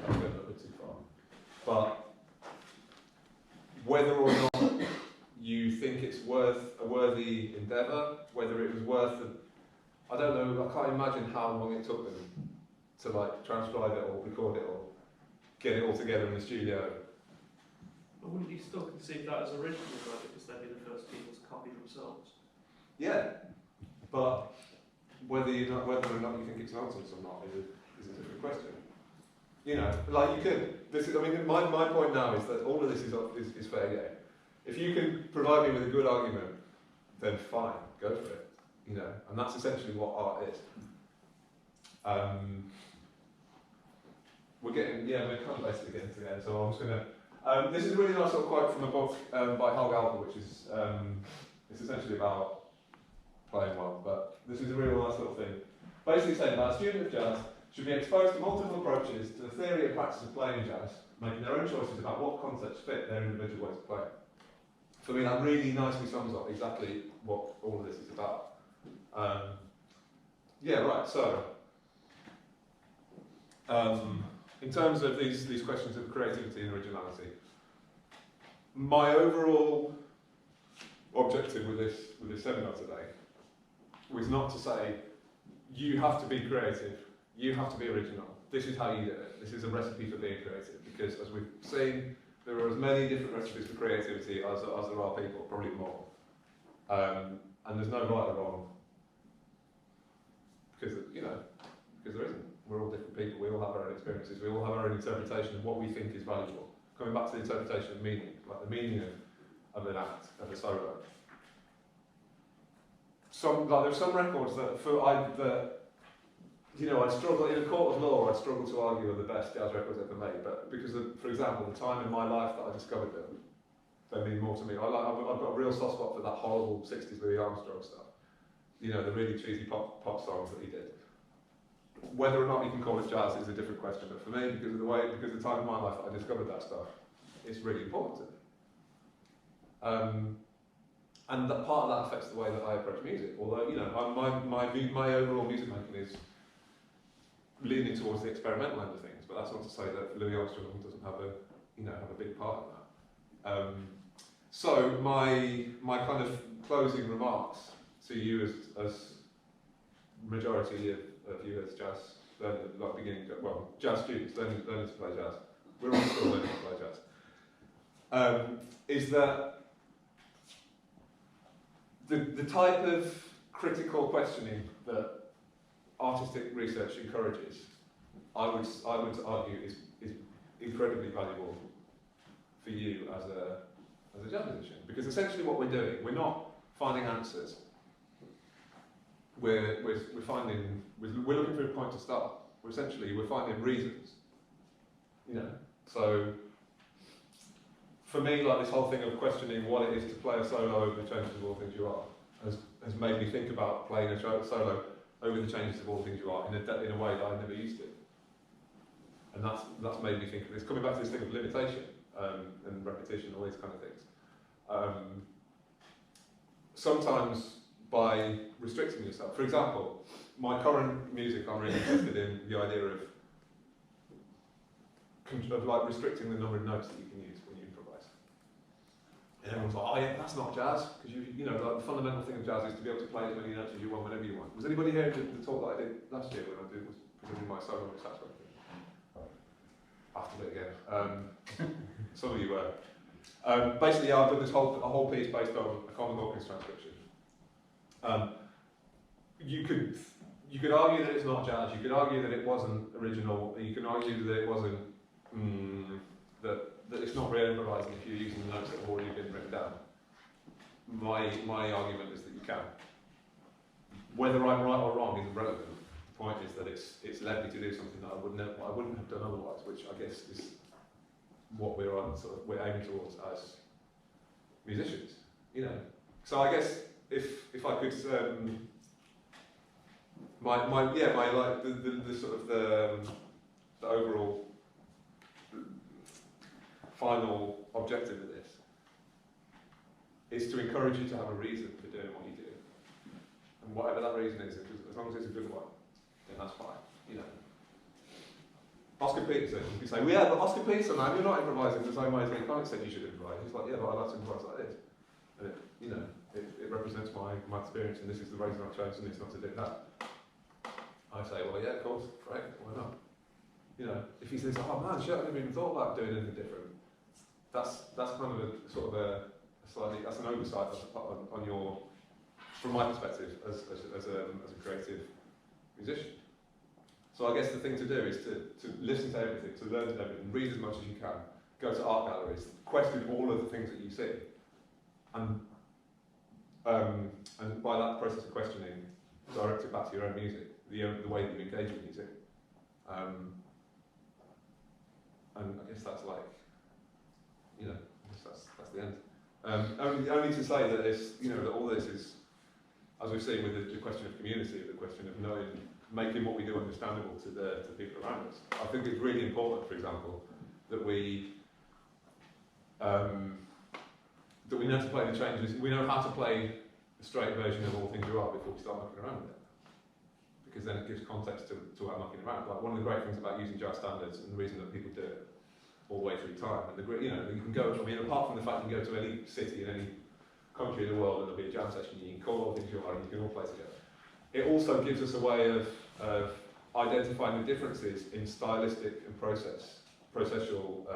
S1: a little bit too far. But whether or not you think it's worth a worthy endeavour, whether it was worth I don't know, I can't imagine how long it took them to like transcribe it or record it or get it all together in the studio.
S4: But wouldn't you still conceive that as original, right? Because they'd be the first people to copy themselves.
S1: Yeah, but whether or not you think it's nonsense or not is a different question. You know, like you could. My point now is that all of this is fair game. If you can provide me with a good argument, then fine, go for it. You know, and that's essentially what art is. We're kind of basically getting to the end, so I'm just going to. This is a really nice little quote from a book by Helga Alper, which is it's essentially about playing well, but this is a really nice little thing. Basically saying that a student of jazz should be exposed to multiple approaches to the theory and practice of playing jazz, making their own choices about what concepts fit their individual ways of playing. For me, that really nicely sums up exactly what all of this is about. So in terms of these questions of creativity and originality, my overall objective with this seminar today was not to say you have to be creative, you have to be original, this is how you do it, this is a recipe for being creative, because as we've seen, there are as many different recipes for creativity as there are people, probably more. And there's no right or wrong, because there isn't. We're all different people, we all have our own experiences, we all have our own interpretation of what we think is valuable. Coming back to the interpretation of meaning, like the meaning of an act, of a solo. there's some records that I'd struggle in a court of law. I'd struggle to argue are the best jazz records ever made, but because for example, the time in my life that I discovered them, they mean more to me. I've got a real soft spot for that horrible '60s Louis Armstrong stuff. The really cheesy pop songs that he did. Whether or not you can call it jazz is a different question, but for me, because of the time in my life that I discovered that stuff, it's really important to me. And that part of that affects the way that I approach music. Although, my overall music making is leaning towards the experimental end of things, but that's not to say that Louis Armstrong doesn't have a big part in that. So my kind of closing remarks to you as majority of you as jazz learners, jazz students learning to play jazz. We're all still learning to play jazz. Is that the type of critical questioning that artistic research encourages, I would argue is incredibly valuable for you as a jazz musician, because essentially what we're doing, we're not finding answers. We're looking for a point to start. We're finding reasons. So for me, like this whole thing of questioning what it is to play a solo over the changes of all things you are has made me think about playing a solo over the changes of all things you are in a way that I never used to. And that's made me think of this, coming back to this thing of limitation and repetition, all these kind of things. Sometimes by restricting yourself, for example, my current music, I'm really interested in the idea of like restricting the number of notes that you can use when you improvise. And everyone's like, oh yeah, that's not jazz, because like the fundamental thing of jazz is to be able to play as many notes as you want whenever you want. Was anybody here at the talk that I did last year when I was presenting my solo saxophone? I have to do it again. Some of you were. Basically, I've done a whole piece based on a Common Hawkins transcription. You could argue that it's not jazz. You could argue that it wasn't original. You can argue that it wasn't that it's not real improvising if you're using the notes that have already been written down. My argument is that you can. Whether I'm right or wrong is irrelevant. The point is that it's led me to do something that I wouldn't have done otherwise, which I guess is what we're aiming towards as musicians. So I guess if I could the overall final objective of this is to encourage you to have a reason for doing what you do, and whatever that reason is, as long as it's a good one, then that's fine. Oscar Peterson, you can say, well, yeah, but Oscar Peterson, man, you're not improvising the same way as Nick Connick said you should improvise. He's like, yeah, but I like to improvise like this, and it represents my experience, and this is the reason I've chosen this, not to do that. I say, well, yeah, of course, great, why not? If he says, oh man, shit, I never even thought about doing anything different, that's kind of that's an oversight on your, from my perspective as a creative musician. So I guess the thing to do is to listen to everything, to learn to everything, read as much as you can, go to art galleries, question all of the things that you see, and by that process of questioning, direct it back to your own music, the way that you engage with music. And I guess that's that's the end. Only to say that that all this is, as we've seen with the question of community, the question of knowing, making what we do understandable to people around us. I think it's really important, for example, that we know to play the changes. We know how to play a straight version of All Things You Are before we start mucking around with it, because then it gives context to our mucking around. Like, one of the great things about using jazz standards, and the reason that people do it all the way through time, and you can go. I mean, apart from the fact you can go to any city in any country in the world and there'll be a jam session, you can call All Things You Are, and you can all play together. It also gives us a way of identifying the differences in stylistic and processual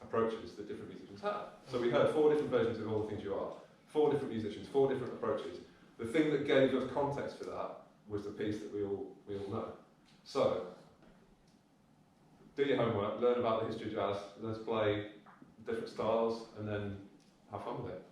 S1: approaches that different musicians have. So we heard 4 different versions of All the Things You Are, 4 different musicians, 4 different approaches. The thing that gave us context for that was the piece that we all know. So, do your homework, learn about the history of jazz, learn to play different styles, and then have fun with it.